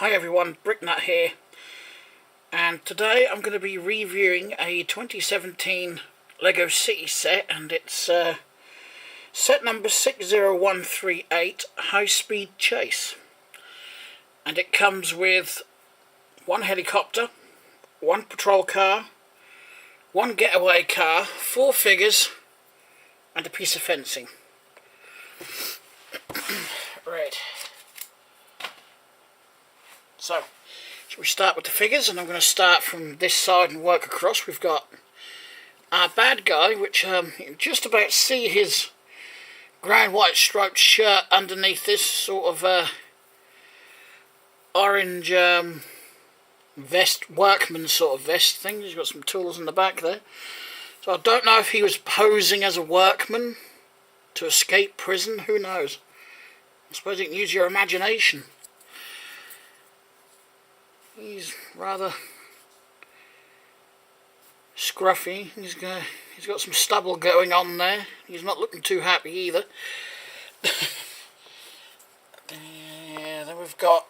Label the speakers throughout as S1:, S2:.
S1: Hi everyone, Bricknut here, and today I'm going to be reviewing a 2017 LEGO City set, and it's set number 60138 High Speed Chase. And it comes with one helicopter, one patrol car, one getaway car, 4 figures, and a piece of fencing. Right. So, shall we start with the figures? And I'm going to start from this side and work across. We've got our bad guy, which you can just about see his brown white striped shirt underneath this sort of orange vest, workman sort of vest thing. He's got some tools in the back there. So I don't know if he was posing as a workman to escape prison. Who knows? I suppose you can use your imagination. He's rather scruffy. He's got some stubble going on there. He's not looking too happy either. Yeah, then we've got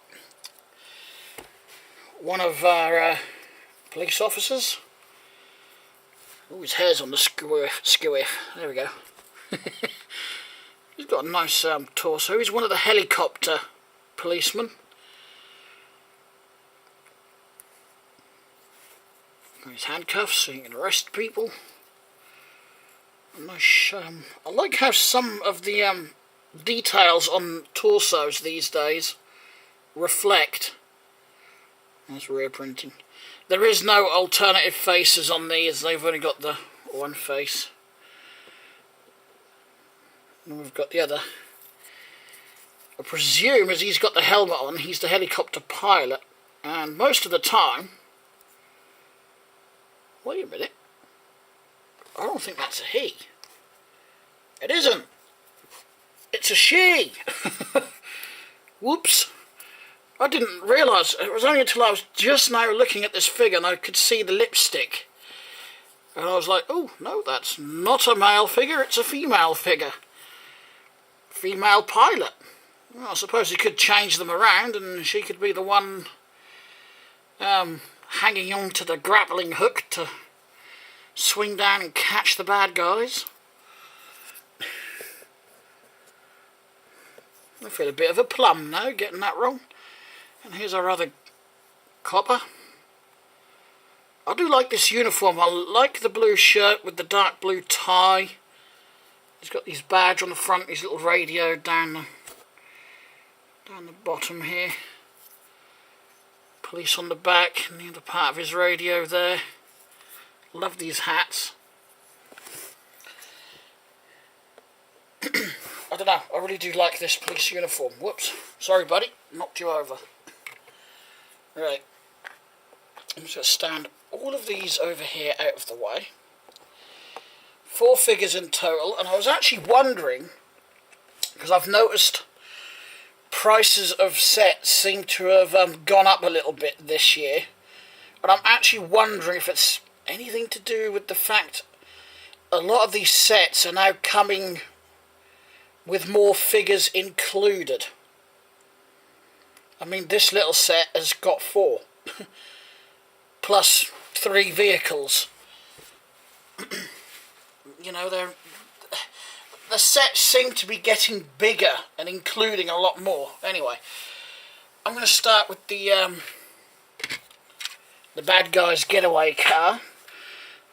S1: one of our police officers. Oh, his hair's on the skewiff. There we go. He's got a nice torso. He's one of the helicopter policemen. His handcuffs so you can arrest people. Nice. I like how some of the details on torsos these days reflect. That's rear printing. There is no alternative faces on these. They've only got the one face. And we've got the other. I presume as he's got the helmet on, he's the helicopter pilot, and most of the time. Wait a minute. I don't think that's a he. It isn't. It's a she. Whoops. I didn't realise. It was only until I was just now looking at this figure and I could see the lipstick. And I was like, oh, no, that's not a male figure, it's a female figure. Female pilot. Well, I suppose you could change them around and she could be the one hanging on to the grappling hook to swing down and catch the bad guys. I feel a bit of a plum now, getting that wrong. And here's our other copper. I do like this uniform. I like the blue shirt with the dark blue tie. He's got his badge on the front, his little radio down the bottom here. Police on the back, and the other part of his radio there. Love these hats. I don't know, I really do like this police uniform. Whoops, sorry buddy, knocked you over. Right, I'm just going to stand all of these over here out of the way. 4 figures in total, and I was actually wondering, because I've noticed prices of sets seem to have gone up a little bit this year, but I'm actually wondering if it's anything to do with the fact a lot of these sets are now coming with more figures included. I mean, this little set has got 4 plus 3 vehicles. You know, the sets seem to be getting bigger and including a lot more. Anyway, I'm going to start with the bad guy's getaway car.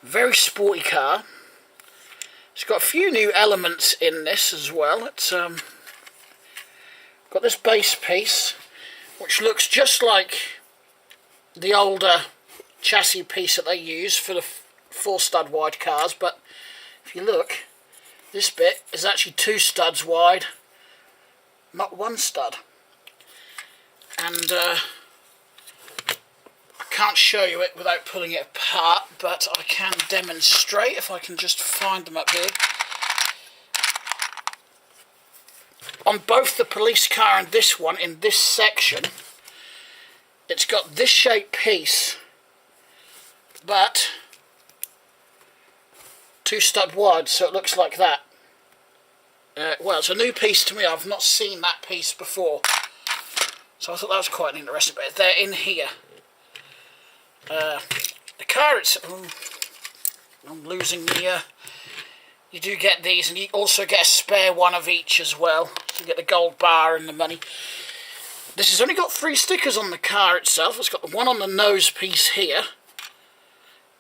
S1: Very sporty car. It's got a few new elements in this as well. It's got this base piece, which looks just like the older chassis piece that they use for the 4 stud wide cars, but if you look, this bit is actually 2 studs wide, not 1 stud. And I can't show you it without pulling it apart, but I can demonstrate if I can just find them up here. On both the police car and this one, in this section, it's got this shaped piece, but 2 stud wide, so it looks like that. Well, it's a new piece to me. I've not seen that piece before. So I thought that was quite an interesting bit. They're in here. The car itself, I'm losing the, you do get these, and you also get a spare one of each as well. So you get the gold bar and the money. This has only got 3 stickers on the car itself. It's got the one on the nose piece here,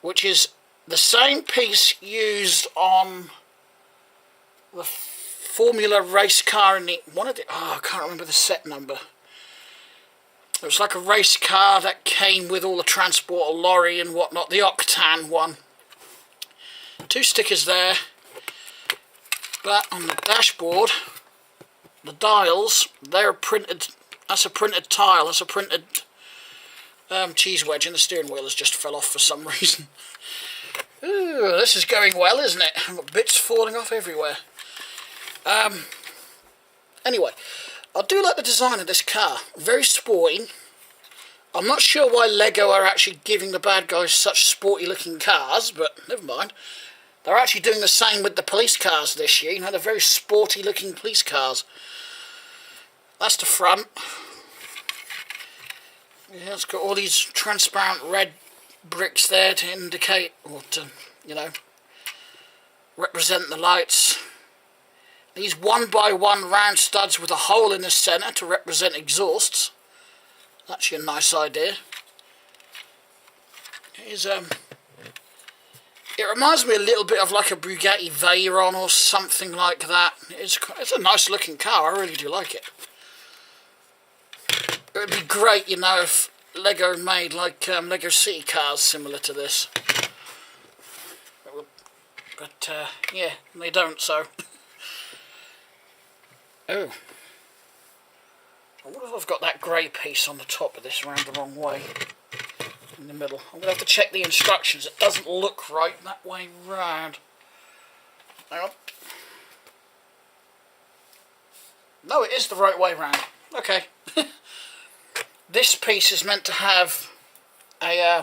S1: which is the same piece used on the Formula race car in the, I can't remember the set number. It was like a race car that came with all the transport, a lorry and whatnot, the Octane one. 2 stickers there. But on the dashboard, the dials, they're printed, that's a printed tile, that's a printed cheese wedge, and the steering wheel has just fell off for some reason. Ooh, this is going well, isn't it? I've got bits falling off everywhere. Anyway, I do like the design of this car. Very sporty. I'm not sure why Lego are actually giving the bad guys such sporty looking cars, but never mind. They're actually doing the same with the police cars this year. You know, they're very sporty looking police cars. That's the front. Yeah, it's got all these transparent red bricks there to indicate, or to, you know, represent the lights. These 1x1 round studs with a hole in the centre to represent exhausts. Actually a nice idea. It reminds me a little bit of like a Bugatti Veyron or something like that. It's a nice looking car, I really do like it. It would be great, you know, if Lego made like Lego City cars similar to this. But yeah, they don't, so... Oh. I wonder if I've got that grey piece on the top of this round the wrong way. In the middle. I'm going to have to check the instructions. It doesn't look right that way round. Hang on. No, it is the right way round. Okay. This piece is meant to have a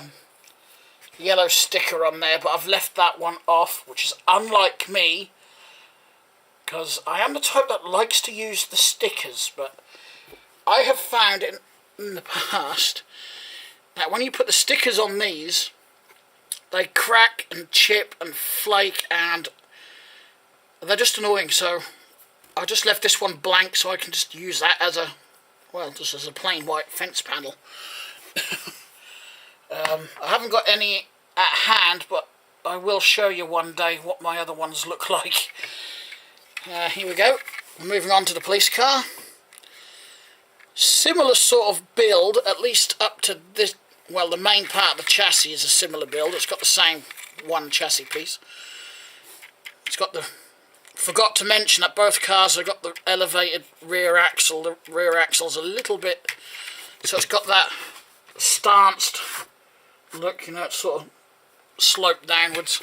S1: yellow sticker on there, but I've left that one off, which is unlike me. Because I am the type that likes to use the stickers, but I have found in the past that when you put the stickers on these, they crack and chip and flake, and they're just annoying. So I just left this one blank so I can just use that as a, well, just as a plain white fence panel. I haven't got any at hand, but I will show you one day what my other ones look like. Here we go. Moving on to the police car. Similar sort of build, at least up to this. Well, the main part of the chassis is a similar build. It's got the same one chassis piece. It's got the... Forgot to mention that both cars have got the elevated rear axle. The rear axle's a little bit... So it's got that stanced look, you know, it's sort of sloped downwards.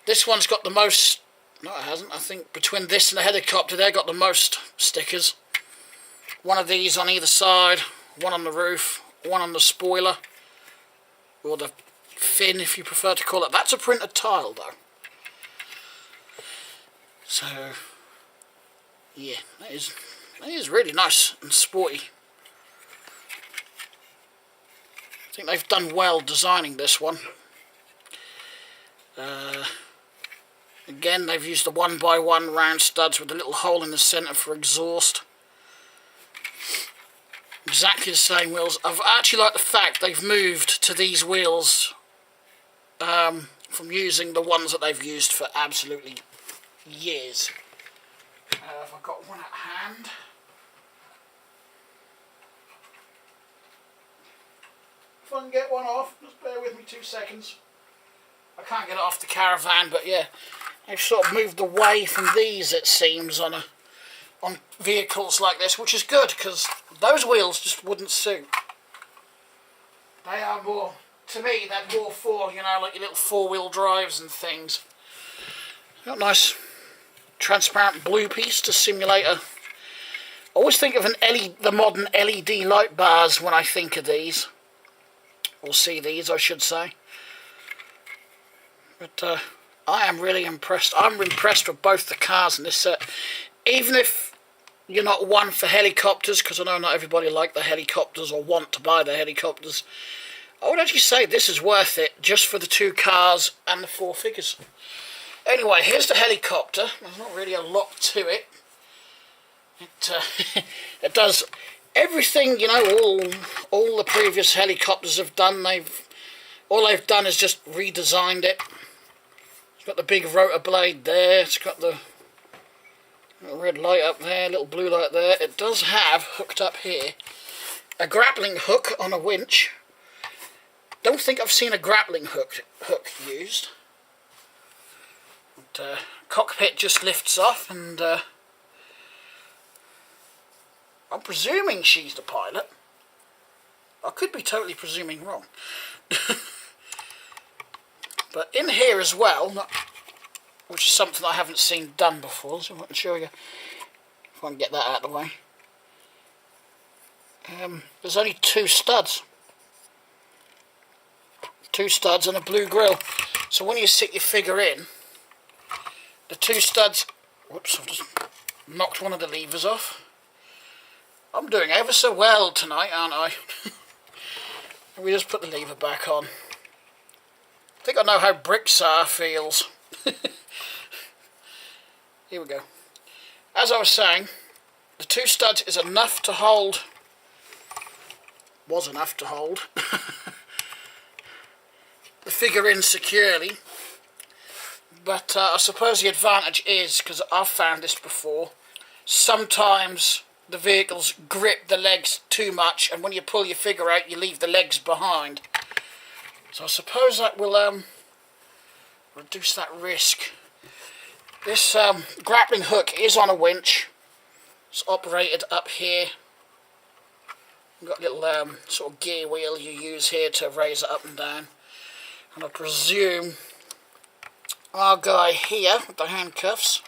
S1: This one's got the most... No, it hasn't. I think between this and the helicopter, they've got the most stickers. One of these on either side, one on the roof, one on the spoiler, or the fin, if you prefer to call it. That's a printed tile, though. So, yeah, that is really nice and sporty. I think they've done well designing this one. Again, they've used the 1x1 round studs with a little hole in the centre for exhaust. Exactly the same wheels. I've actually liked the fact they've moved to these wheels from using the ones that they've used for absolutely years. Have I got one at hand? If I can get one off, just bear with me 2 seconds. I can't get it off the caravan, but yeah, they've sort of moved away from these, it seems, on vehicles like this, which is good, because those wheels just wouldn't suit. They are more, to me, they're more for, you know, like your little 4-wheel drives and things. Got a nice transparent blue piece to simulate a... I always think of the modern LED light bars when I think of these. Or see these, I should say. But I am really impressed. I'm impressed with both the cars in this set. Even if you're not one for helicopters, because I know not everybody like the helicopters or want to buy the helicopters, I would actually say this is worth it just for the 2 cars and the 4 figures. Anyway, here's the helicopter. There's not really a lot to it. It does everything, you know, all the previous helicopters have done. All they've done is just redesigned it. It's got the big rotor blade there. It's got the little red light up there, little blue light there. It does have, hooked up here, a grappling hook on a winch. Don't think I've seen a grappling hook used. But, cockpit just lifts off, and I'm presuming she's the pilot. I could be totally presuming wrong. But in here as well, which is something I haven't seen done before, so I can show you if I can get that out of the way. There's only 2 studs. 2 studs and a blue grill. So when you sit your figure in, the 2 studs... Whoops, I've just knocked one of the levers off. I'm doing ever so well tonight, aren't I? We just put the lever back on. I think I know how Bricksar feels. Here we go. As I was saying, the 2 studs is enough to hold... was enough to hold... the figure in securely. But I suppose the advantage is, because I've found this before, sometimes the vehicles grip the legs too much, and when you pull your figure out you leave the legs behind. So I suppose that will reduce that risk. This grappling hook is on a winch. It's operated up here. You've got a little sort of gear wheel you use here to raise it up and down. And I presume our guy here with the handcuffs,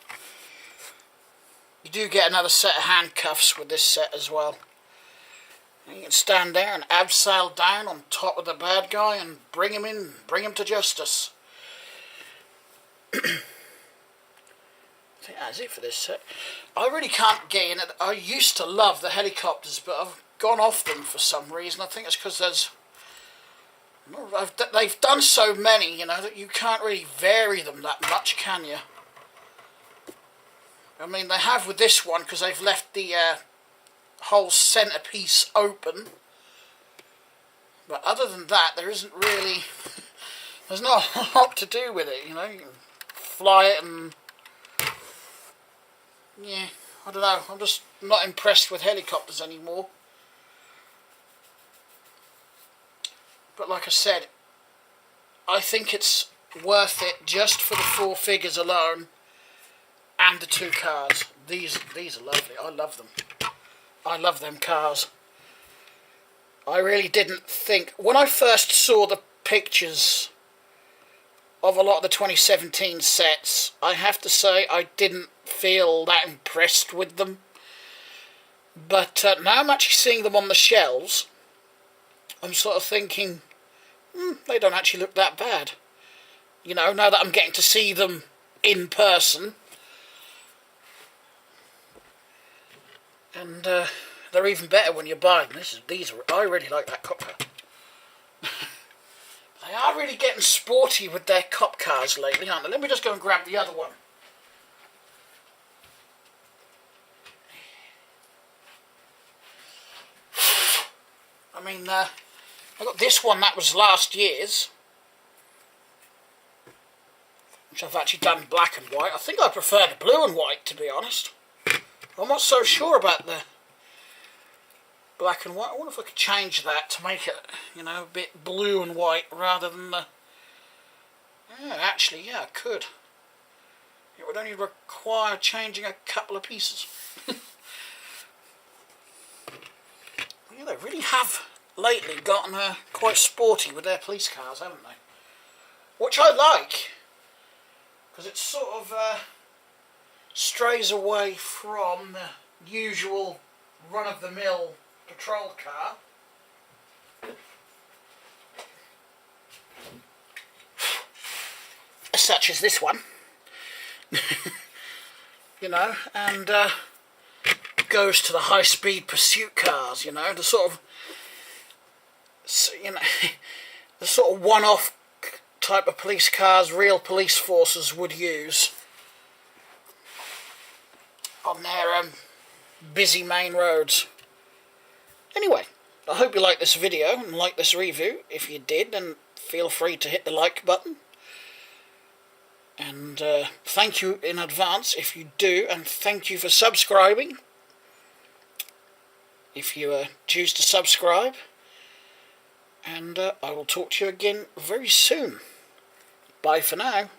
S1: you do get another set of handcuffs with this set as well. And you can stand there and abseil down on top of the bad guy and bring him in, bring him to justice. I think that's it for this set. I really can't get in it. I used to love the helicopters, but I've gone off them for some reason. I think it's because they've done so many, you know, that you can't really vary them that much, can you? I mean, they have with this one, because they've left the whole centrepiece open. But other than that, there isn't really... there's not a lot to do with it, you know. You can fly it and... yeah, I don't know. I'm just not impressed with helicopters anymore. But like I said, I think it's worth it just for the 4 figures alone and the 2 cars. These are lovely. I love them. I love them cars. I really didn't think... when I first saw the pictures of a lot of the 2017 sets, I have to say I didn't feel that impressed with them. But now I'm actually seeing them on the shelves, I'm sort of thinking, they don't actually look that bad. You know, now that I'm getting to see them in person. And they're even better when you buy them. I really like that cop car. They are really getting sporty with their cop cars lately, aren't they? Let me just go and grab the other one. I mean, I got this one that was last year's, which I've actually done black and white. I think I prefer the blue and white, to be honest. I'm not so sure about the black and white. I wonder if I could change that to make it, you know, a bit blue and white rather than the... actually, yeah, I could. It would only require changing a couple of pieces. Yeah, they really have lately gotten quite sporty with their police cars, haven't they? Which I like, because it sort of strays away from the usual run-of-the-mill patrol car. Such as this one. You know, and goes to the high-speed pursuit cars, you know, the sort of, you know, the sort of one-off type of police cars real police forces would use on their busy main roads. Anyway, I hope you liked this video and liked this review. If you did, then feel free to hit the like button. And thank you in advance if you do, and thank you for subscribing if you choose to subscribe. And I will talk to you again very soon. Bye for now.